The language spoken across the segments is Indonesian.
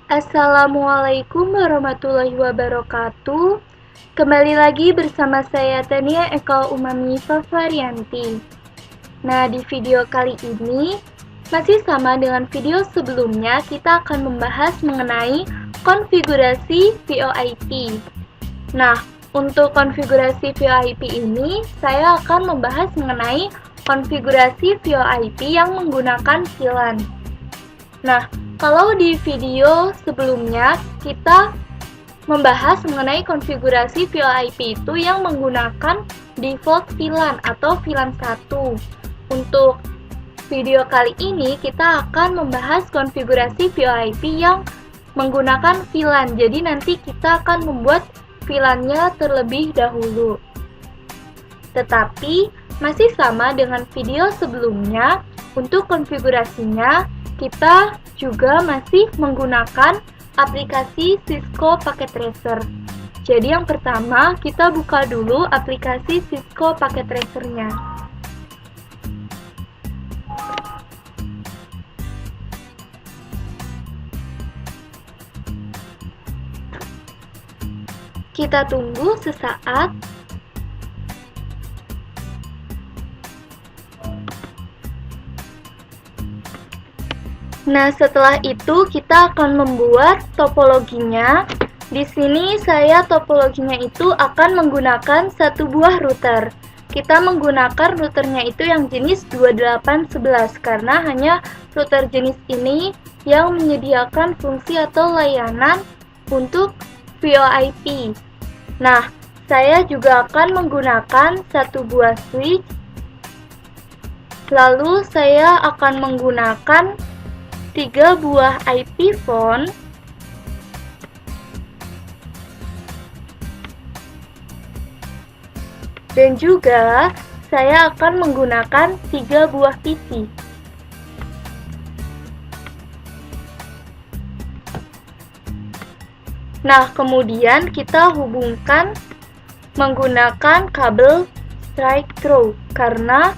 Assalamualaikum warahmatullahi wabarakatuh. Kembali lagi bersama saya Tania Eka Umami Fafarianti. Nah, di video kali ini masih sama dengan video sebelumnya, kita akan membahas mengenai konfigurasi VoIP. Nah, untuk konfigurasi VoIP ini, saya akan membahas mengenai konfigurasi VoIP yang menggunakan VLAN. Nah, kalau di video sebelumnya kita membahas mengenai konfigurasi VoIP itu yang menggunakan default VLAN atau VLAN 1. Untuk video kali ini kita akan membahas konfigurasi VoIP yang menggunakan VLAN. Jadi nanti kita akan membuat VLAN-nya terlebih dahulu. Tetapi masih sama dengan video sebelumnya, untuk konfigurasinya kita juga masih menggunakan aplikasi Cisco Packet Tracer. Jadi yang pertama kita buka dulu aplikasi Cisco Packet Tracer-nya. Kita tunggu sesaat. Nah, setelah itu kita akan membuat topologinya. Di sini saya topologinya itu akan menggunakan satu buah router. Kita menggunakan routernya itu yang jenis 2811 karena hanya router jenis ini yang menyediakan fungsi atau layanan untuk VoIP. Nah, saya juga akan menggunakan satu buah switch. Lalu saya akan menggunakan 3 buah IP phone, dan juga saya akan menggunakan 3 buah PC. Nah, kemudian kita hubungkan menggunakan kabel straight through karena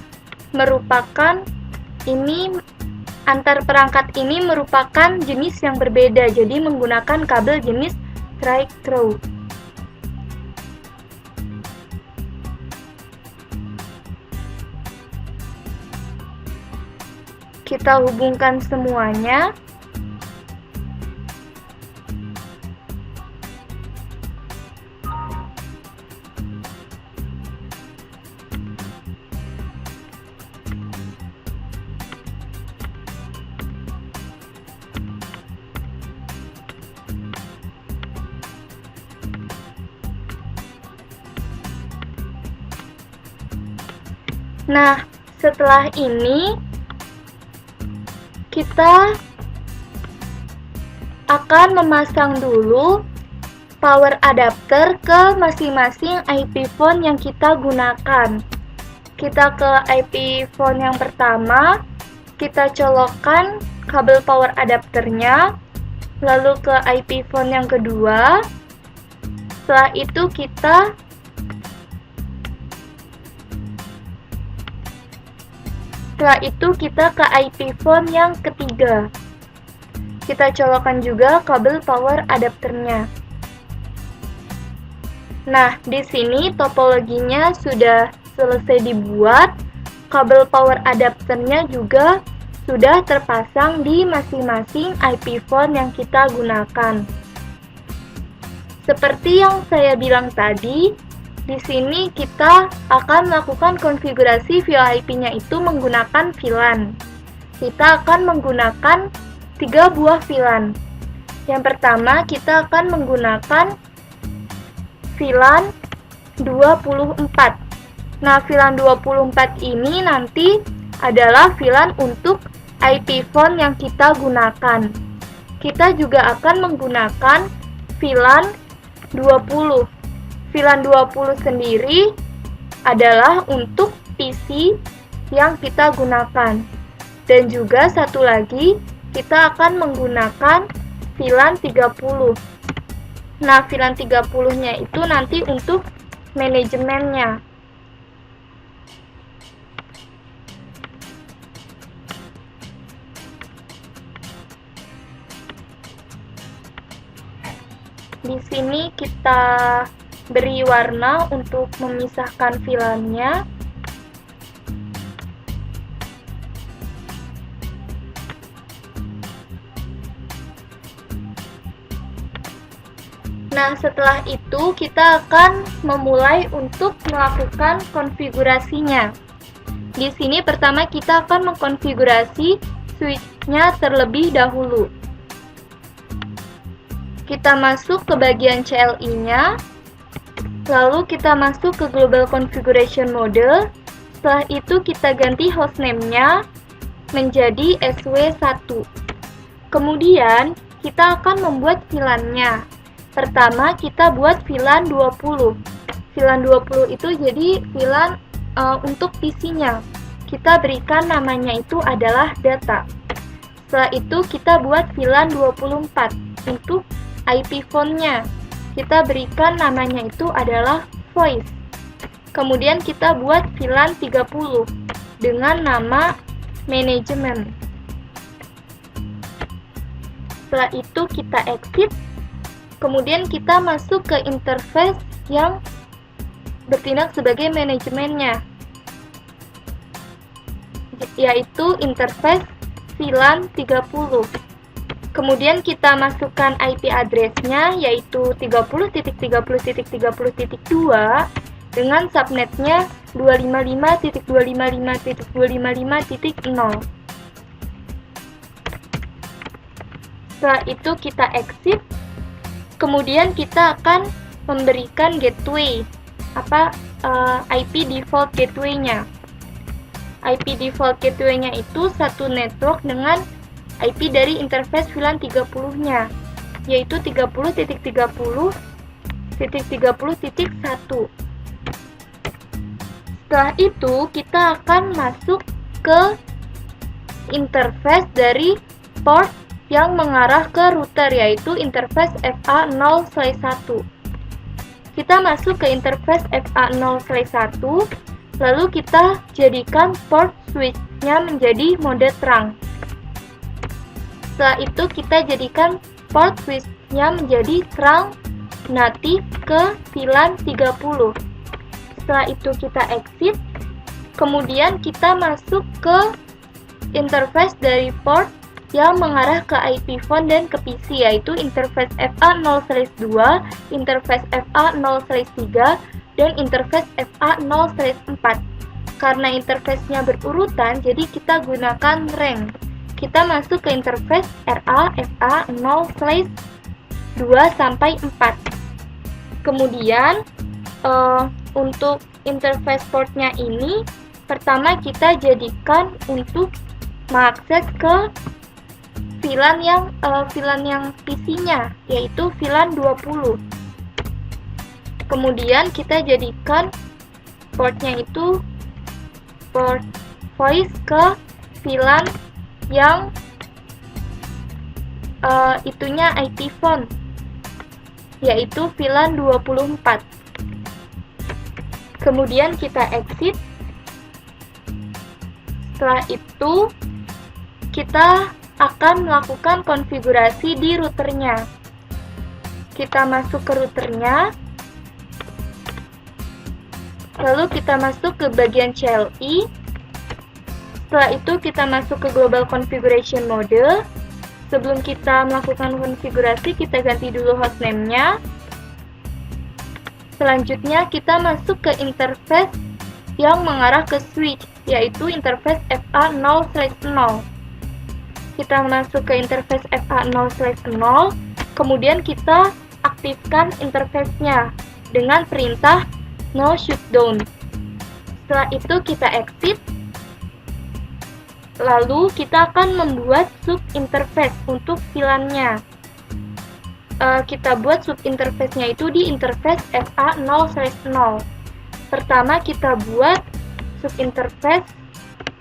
antar perangkat ini merupakan jenis yang berbeda, jadi menggunakan kabel jenis straight through. Kita hubungkan semuanya. Nah, setelah ini kita akan memasang dulu power adapter ke masing-masing IP phone yang kita gunakan. Kita ke IP phone yang pertama, kita colokkan kabel power adapternya, lalu ke IP phone yang kedua. Setelah itu kita ke IP phone yang ketiga. Kita colokkan juga kabel power adapternya. Nah, di sini topologinya sudah selesai dibuat. Kabel power adapternya juga sudah terpasang di masing-masing IP phone yang kita gunakan. Seperti yang saya bilang tadi, di sini kita akan melakukan konfigurasi VoIP-nya itu menggunakan VLAN. Kita akan menggunakan 3 buah VLAN. Yang pertama, kita akan menggunakan VLAN 24. Nah, VLAN 24 ini nanti adalah VLAN untuk IP phone yang kita gunakan. Kita juga akan menggunakan VLAN 20. VLAN 20 sendiri adalah untuk PC yang kita gunakan. Dan juga satu lagi, kita akan menggunakan VLAN 30. Nah, VLAN 30-nya itu nanti untuk manajemennya. Di sini kita beri warna untuk memisahkan VLAN-nya. Nah, setelah itu kita akan memulai untuk melakukan konfigurasinya. Di sini pertama kita akan mengkonfigurasi switch-nya terlebih dahulu. Kita masuk ke bagian CLI-nya, lalu kita masuk ke Global Configuration Mode. Setelah itu kita ganti hostname-nya menjadi SW1. Kemudian kita akan membuat VLAN-nya. Pertama kita buat VLAN 20. VLAN 20 itu jadi VLAN untuk PC-nya. Kita berikan namanya itu adalah data. Setelah itu kita buat VLAN 24 untuk IP phone-nya. Kita berikan namanya itu adalah voice. Kemudian kita buat VLAN 30 dengan nama manajemen. Setelah itu kita exit. Kemudian kita masuk ke interface yang bertindak sebagai manajemennya, yaitu interface VLAN 30. Kemudian kita masukkan IP address-nya, yaitu 30.30.30.2 dengan subnetnya 255.255.255.0. Setelah itu kita exit. Kemudian kita akan memberikan gateway, IP default gateway-nya. IP default gateway-nya itu satu network dengan IP dari interface VLAN 30-nya, yaitu 30.30.30.1. Setelah itu kita akan masuk ke interface dari port yang mengarah ke router, yaitu interface FA0/1. Kita masuk ke interface FA0/1, lalu kita jadikan port switch-nya menjadi mode terang. Setelah itu kita jadikan port switch-nya menjadi terang natif ke VLAN 30. Setelah itu kita exit. Kemudian kita masuk ke interface dari port yang mengarah ke IP phone dan ke PC, yaitu interface FA0/2, interface FA0/3, dan interface FA0/4. Karena interface-nya berurutan, jadi kita gunakan rank. Kita masuk ke interface RA FA0/2 sampai 4. Kemudian untuk interface portnya ini, pertama kita jadikan untuk mengakses ke VLAN yang PC-nya, yaitu VLAN 20. Kemudian kita jadikan portnya itu port voice ke VLAN yang itunya IP phone, yaitu VLAN 24. Kemudian kita exit. Setelah itu kita akan melakukan konfigurasi di routernya. Kita masuk ke routernya, lalu kita masuk ke bagian CLI. Setelah itu kita masuk ke Global Configuration Mode. Sebelum kita melakukan konfigurasi, kita ganti dulu hostname-nya. Selanjutnya kita masuk ke interface yang mengarah ke switch, yaitu interface FA0/0. Kita masuk ke interface FA0/0, kemudian kita aktifkan interface-nya dengan perintah no shutdown. Setelah itu kita exit. Lalu kita akan membuat sub interface untuk VLAN-nya. Kita buat sub interface-nya itu di interface FA0/0. Pertama kita buat sub interface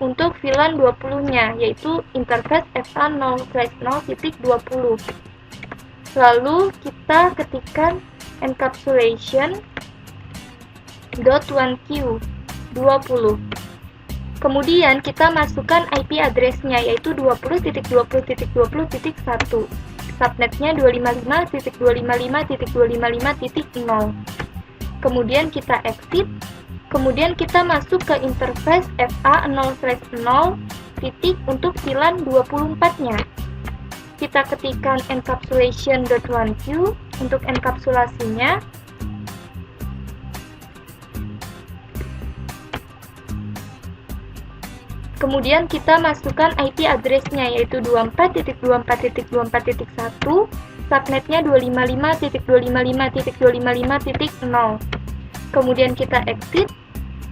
untuk VLAN 20-nya, yaitu interface FA0/0.20. Lalu kita ketikkan encapsulation.1q 20. Kemudian kita masukkan IP address-nya, yaitu 20.20.20.1. subnetnya 255.255.255.0. Kemudian kita exit, kemudian kita masuk ke interface FA0/0 titik untuk VLAN 24-nya. Kita ketikkan encapsulation.1q untuk enkapsulasinya. Kemudian kita masukkan IP address-nya yaitu 24.24.24.1, subnetnya 255.255.255.0. Kemudian kita exit.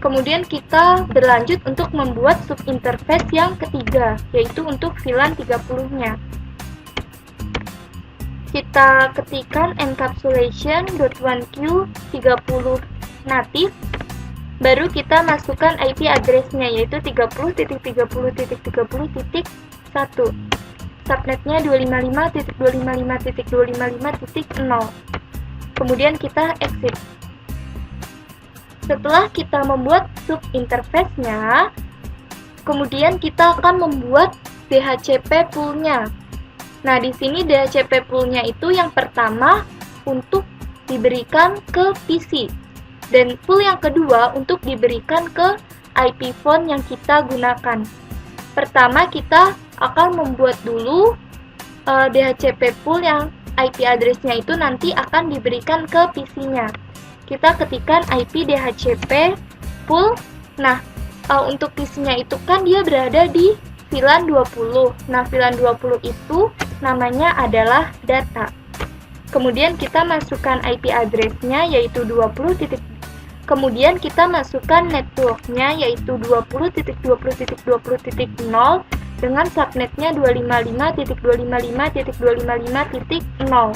Kemudian kita berlanjut untuk membuat subinterface yang ketiga, yaitu untuk VLAN 30-nya. Kita ketikkan encapsulation.1q 30 native, baru kita masukkan IP address-nya yaitu 30.30.30.1. Subnetnya 255.255.255.0. Kemudian kita exit. Setelah kita membuat subinterface-nya, kemudian kita akan membuat DHCP pool-nya. Nah, di sini DHCP pool-nya itu yang pertama untuk diberikan ke PC. Dan pool yang kedua untuk diberikan ke IP phone yang kita gunakan. Pertama, kita akan membuat dulu DHCP pool yang IP address-nya itu nanti akan diberikan ke PC-nya. Kita ketikkan IP DHCP pool. Nah, untuk PC-nya itu kan dia berada di VLAN 20. Nah, VLAN 20 itu namanya adalah data. Kemudian kita masukkan IP address-nya yaitu 20. Kemudian kita masukkan network-nya yaitu 20.20.20.0 dengan subnetnya 255.255.255.0.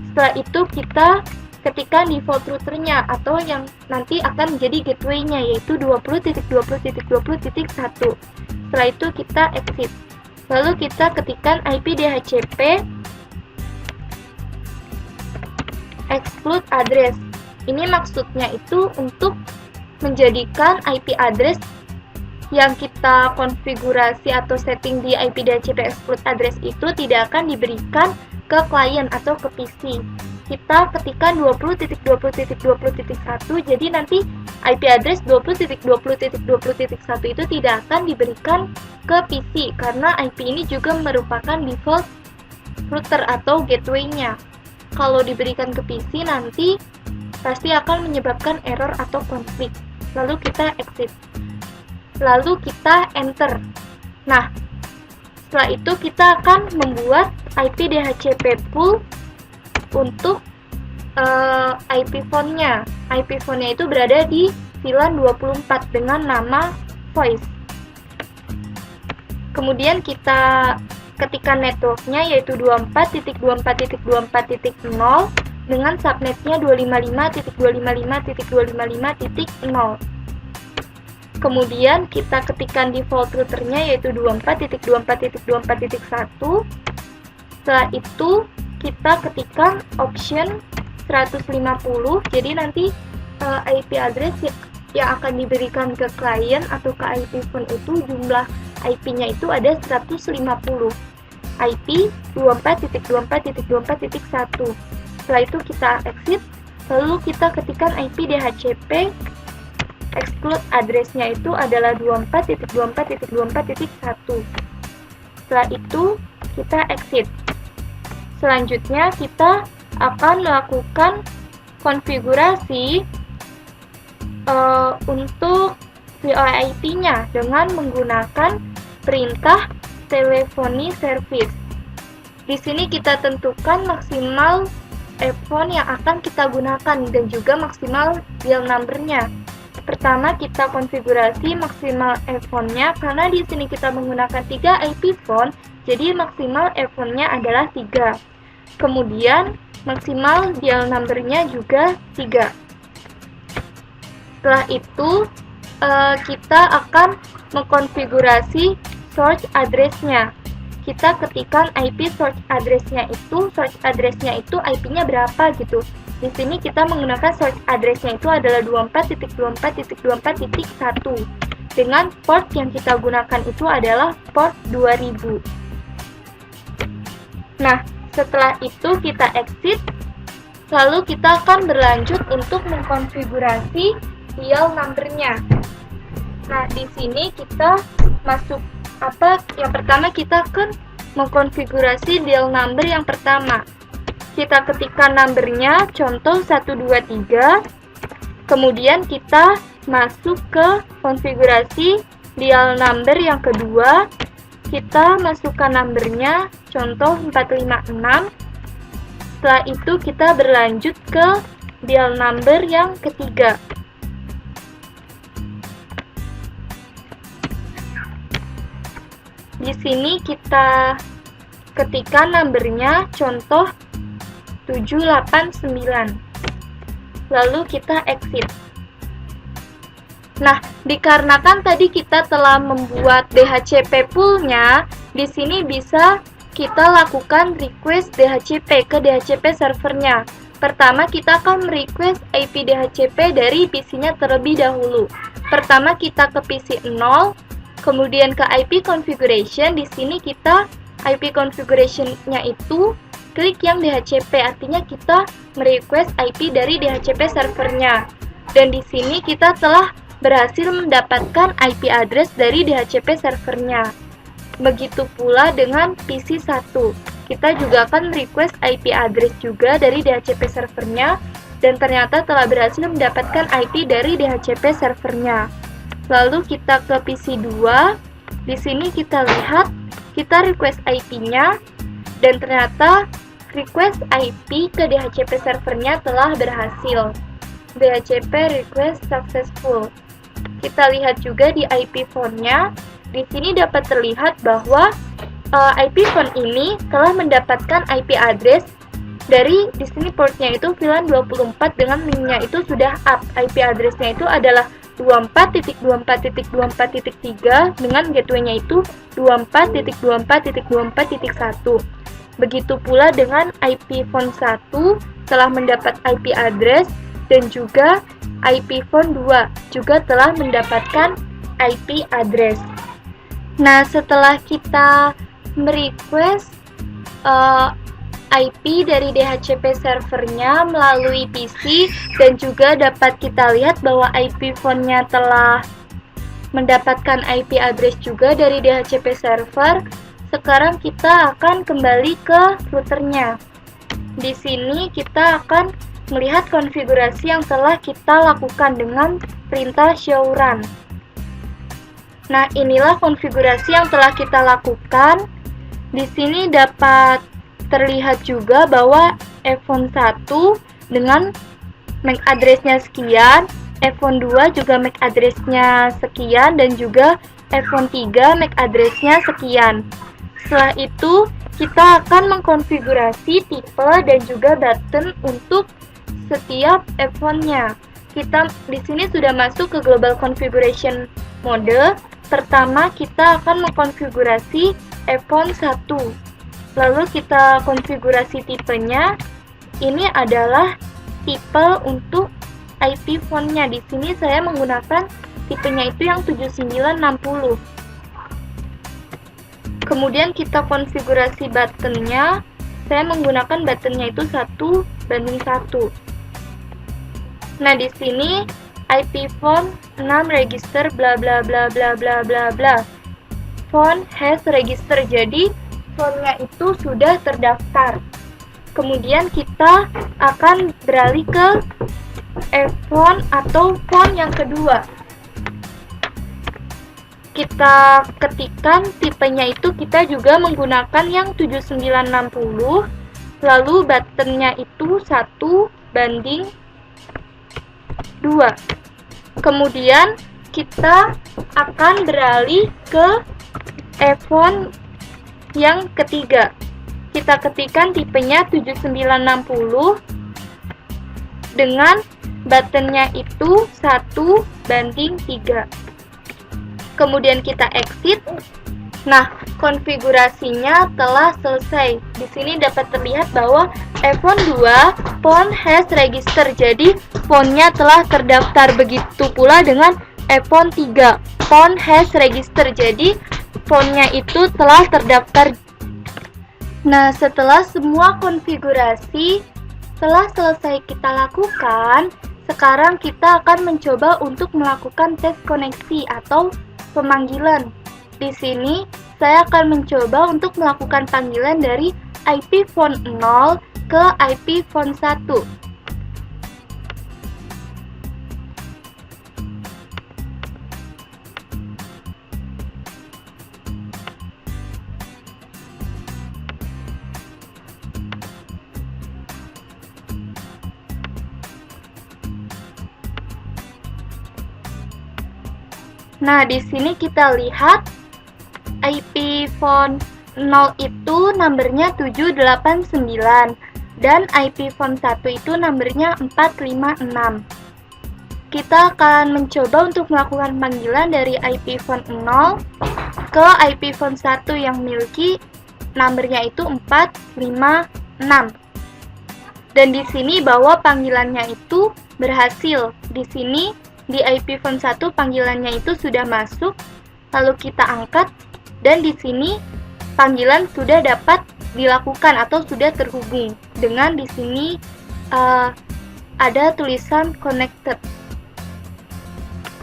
Setelah itu kita ketikkan default routernya atau yang nanti akan menjadi gateway-nya yaitu 20.20.20.1. Setelah itu kita exit. Lalu kita ketikkan IP DHCP exclude address. Ini maksudnya itu untuk menjadikan IP address yang kita konfigurasi atau setting di IP DHCP exclude address itu tidak akan diberikan ke klien atau ke PC. Kita ketikkan 20.20.20.1, jadi nanti IP address 20.20.20.1 itu tidak akan diberikan ke PC karena IP ini juga merupakan default router atau gateway-nya. Kalau diberikan ke PC nanti pasti akan menyebabkan error atau konflik. Lalu kita exit. Lalu kita enter. Nah, setelah itu kita akan membuat IP DHCP pool untuk IP phone-nya. IP phone-nya itu berada di VLAN 24 dengan nama voice. Kemudian kita ketikkan network-nya yaitu 24.24.24.0 dengan subnetnya 255.255.255.0. Kemudian kita ketikkan default routernya yaitu 24.24.24.1. Setelah itu kita ketikkan option 150. Jadi nanti IP address yang akan diberikan ke klien atau ke IP phone itu jumlah IP-nya itu ada 150. IP 24.24.24.1. Setelah itu kita exit. Lalu kita ketikkan IP DHCP exclude address-nya itu adalah 24.24.24.1. Setelah itu kita exit. Selanjutnya kita akan melakukan konfigurasi untuk VoIP-nya dengan menggunakan perintah telephony service. Di sini kita tentukan maksimal phone yang akan kita gunakan dan juga maksimal dial number-nya. Pertama kita konfigurasi maksimal phone-nya karena di sini kita menggunakan 3 IP phone, jadi maksimal phone-nya adalah 3. Kemudian maksimal dial number-nya juga 3. Setelah itu kita akan mengkonfigurasi source address-nya. Kita ketikkan IP source address-nya itu IP-nya berapa gitu. Di sini kita menggunakan source address-nya itu adalah 24.24.24.1 dengan port yang kita gunakan itu adalah port 2000. Nah, Setelah itu kita exit, lalu kita akan berlanjut untuk mengkonfigurasi dial number-nya. Nah, di sini kita masuk yang pertama kita akan mengkonfigurasi dial number yang pertama. Kita ketikkan numbernya, contoh 123. Kemudian kita masuk ke konfigurasi dial number yang kedua. Kita masukkan numbernya, contoh 456. Setelah itu kita berlanjut ke dial number yang ketiga. Di sini kita ketikkan numbernya, contoh 789. Lalu kita exit. Nah, dikarenakan tadi kita telah membuat DHCP pool-nya, di sini bisa kita lakukan request DHCP ke DHCP servernya. Pertama, kita akan request IP DHCP dari PC-nya terlebih dahulu. Pertama, kita ke PC 0, kemudian ke IP configuration. Di sini kita IP configuration-nya itu klik yang DHCP, artinya kita merequest IP dari DHCP servernya. Dan di sini kita telah berhasil mendapatkan IP address dari DHCP servernya. Begitu pula dengan PC 1. Kita juga akan request IP address juga dari DHCP servernya dan ternyata telah berhasil mendapatkan IP dari DHCP servernya. Lalu kita ke PC 2. Di sini kita lihat kita request IP-nya dan ternyata request IP ke DHCP servernya telah berhasil. DHCP request successful. Kita lihat juga di IP phone-nya. Di sini dapat terlihat bahwa IP phone ini telah mendapatkan IP address dari di sini portnya itu VLAN 24 dengan linknya itu sudah up. IP address-nya itu adalah 24.24.24.3 dengan gateway-nya itu 24.24.24.1. Begitu pula dengan IP phone 1 telah mendapat IP address dan juga IP phone 2 juga telah mendapatkan IP address. Nah, setelah kita merequest IP dari DHCP servernya melalui PC dan juga dapat kita lihat bahwa IP phone-nya telah mendapatkan IP address juga dari DHCP server, sekarang kita akan kembali ke routernya. Di sini kita akan melihat konfigurasi yang telah kita lakukan dengan perintah show run. Nah, inilah konfigurasi yang telah kita lakukan. Di sini dapat terlihat juga bahwa iPhone 1 dengan MAC address-nya sekian, iPhone 2 juga MAC address-nya sekian, dan juga iPhone 3 MAC address-nya sekian. Setelah itu, kita akan mengkonfigurasi tipe dan juga button untuk setiap iPhone-nya. Kita di sini sudah masuk ke global configuration mode. Pertama, kita akan mengkonfigurasi iPhone 1. Lalu kita konfigurasi tipenya. Ini adalah tipe untuk IP phone-nya. Di sini saya menggunakan tipenya itu yang 7960. Kemudian kita konfigurasi buttonnya. Saya menggunakan buttonnya itu 1:1. Nah, di sini IP phone 6 register bla bla bla bla bla bla bla. Phone has register. Jadi phone-nya itu sudah terdaftar. Kemudian kita akan beralih ke iPhone atau phone yang kedua. Kita ketikkan tipenya itu kita juga menggunakan yang 7960. Lalu buttonnya itu 1:2. Kemudian kita akan beralih ke iPhone yang ketiga. Kita ketikkan tipenya 7960 dengan buttonnya itu 1:3. Kemudian kita exit. Nah, konfigurasinya telah selesai. Di sini dapat terlihat bahwa iPhone 2 phone has register. Jadi phone-nya telah terdaftar. Begitu pula dengan iPhone 3 phone has register. Jadi phone-nya itu telah terdaftar. Nah, setelah semua konfigurasi telah selesai kita lakukan, sekarang kita akan mencoba untuk melakukan tes koneksi atau pemanggilan. Di sini, saya akan mencoba untuk melakukan panggilan dari IP phone 0 ke IP phone 1. Nah, di sini kita lihat IP phone 0 itu nomornya 789 dan IP phone 1 itu nomornya 456. Kita akan mencoba untuk melakukan panggilan dari IP phone 0 ke IP phone 1 yang miliki nomornya itu 456. Dan di sini bahwa panggilannya itu berhasil. Di sini di IP phone 1 panggilannya itu sudah masuk, lalu kita angkat, dan di sini panggilan sudah dapat dilakukan atau sudah terhubung dengan di sini ada tulisan connected.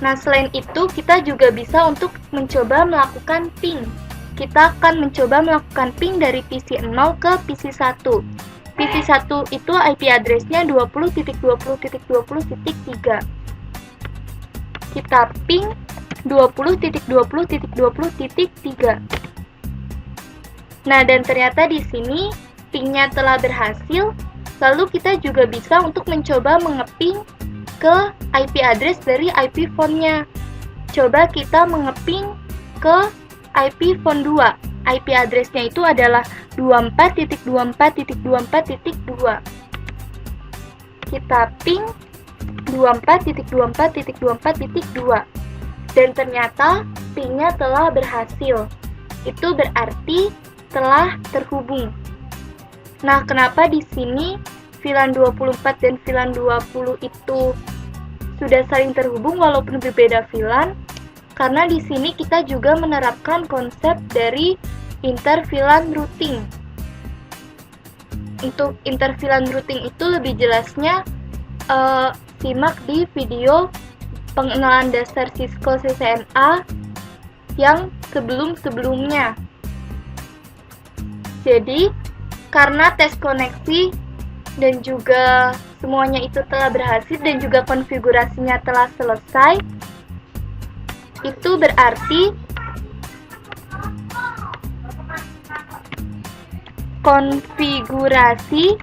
Nah, selain itu kita juga bisa untuk mencoba melakukan ping. Kita akan mencoba melakukan ping dari PC 0 ke PC 1. PC 1 itu IP address-nya 20.20.20.3. Kita ping 20.20.20.3. Nah, dan ternyata di sini pingnya telah berhasil. Lalu kita juga bisa untuk mencoba mengeping ke IP address dari IP phone-nya. Coba kita mengeping ke IP phone 2. IP address-nya itu adalah 24.24.24.2. Kita ping 24.24.24.2. Dan ternyata pingnya telah berhasil. Itu berarti telah terhubung. Nah, kenapa di sini VLAN 24 dan VLAN 20 itu sudah saling terhubung walaupun berbeda VLAN? Karena di sini kita juga menerapkan konsep dari inter-VLAN routing. Untuk inter-VLAN routing itu lebih jelasnya simak di video pengenalan dasar Cisco CCNA yang sebelum-sebelumnya. Jadi, karena tes koneksi dan juga semuanya itu telah berhasil dan juga konfigurasinya telah selesai, itu berarti konfigurasi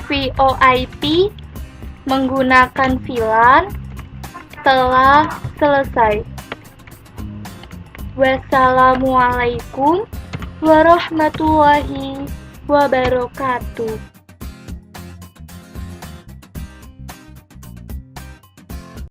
VoIP menggunakan VLAN telah selesai. Wassalamualaikum warahmatullahi wabarakatuh.